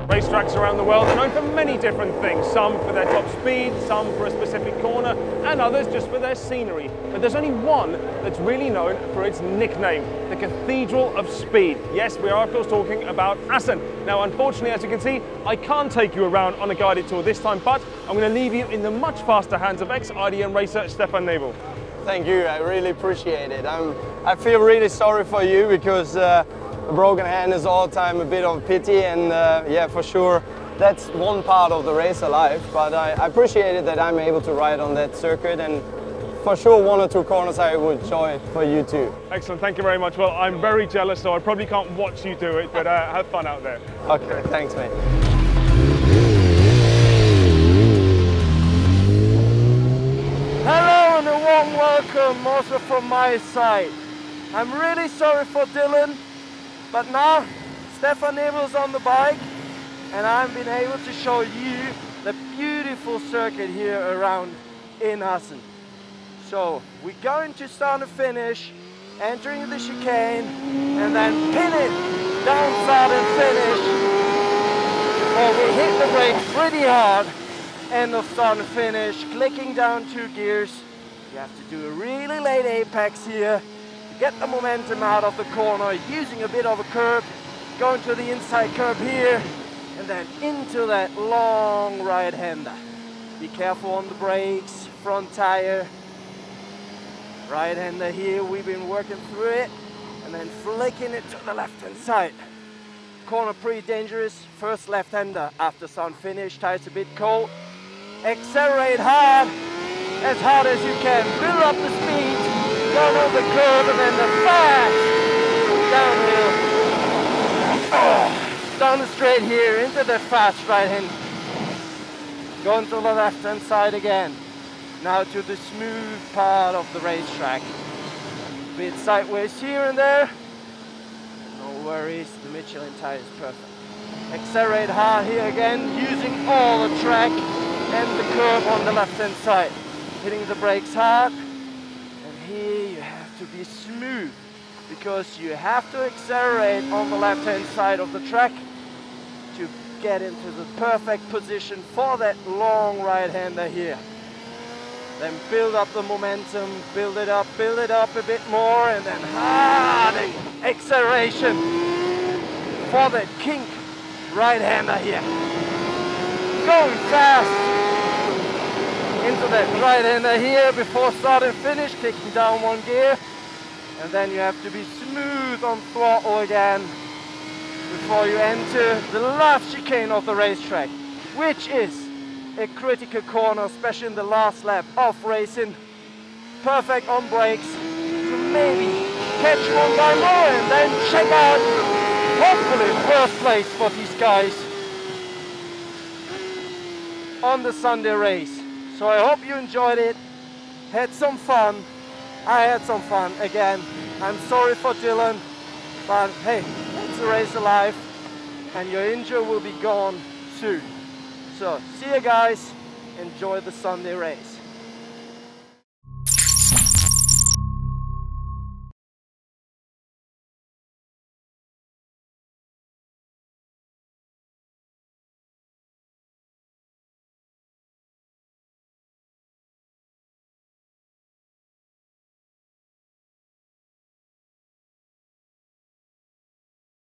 Racetracks around the world are known for many different things, some for their top speed, some for a specific corner, and others just for their scenery. But there's only one that's really known for its nickname, the Cathedral of Speed. Yes, we are of course talking about Assen. Now unfortunately, as you can see, I can't take you around on a guided tour this time, but I'm going to leave you in the much faster hands of ex-IDM racer Stefan Nebel. Thank you, I really appreciate it. I feel really sorry for you because a broken hand is all the time a bit of pity, and yeah, for sure that's one part of the racer life, but I appreciate it that I'm able to ride on that circuit, and for sure 1 or 2 corners I would enjoy for you too. Excellent, thank you very much. Well, I'm very jealous, so I probably can't watch you do it, but have fun out there. Okay, thanks mate. Hello and a warm welcome also from my side. I'm really sorry for Dylan, but now Stefan Nebel's on the bike and I've been able to show you the beautiful circuit here around in Assen. So we're going to start and finish, entering the chicane and then pin it down, start and finish before we hit the brakes pretty hard. End of start and finish, clicking down 2 gears. You have to do a really late apex here to get the momentum out of the corner, using a bit of a curb, going to the inside curb here, and then into that long right-hander. Be careful on the brakes, front tire. Right-hander here, we've been working through it, and then flicking it to the left-hand side. Corner pretty dangerous, first left-hander after start and finish, tires a bit cold. Accelerate hard as you can, build up the speed, down on the curve and then the fast downhill. Down the straight here into the fast right hand. Going to the left hand side again. Now to the smooth part of the racetrack. A bit sideways here and there. No worries, the Michelin tire is perfect. Accelerate hard here again, using all the track and the curve on the left hand side. Hitting the brakes hard, and here you have to be smooth because you have to accelerate on the left hand side of the track to get into the perfect position for that long right hander here. Then build up the momentum, build it up a bit more, and then hard acceleration for that king right hander here. Going fast into that right hander here before start and finish, kicking down 1 gear, and then you have to be smooth on throttle again before you enter the last chicane of the racetrack, which is a critical corner, especially in the last lap of racing. Perfect on brakes to maybe catch 1 by more and then check out, hopefully first place for these guys on the Sunday race. So I hope you enjoyed it, had some fun. I had some fun again. I'm sorry for Dylan, but hey, it's a race of life and your injury will be gone soon. So see you guys, enjoy the Sunday race.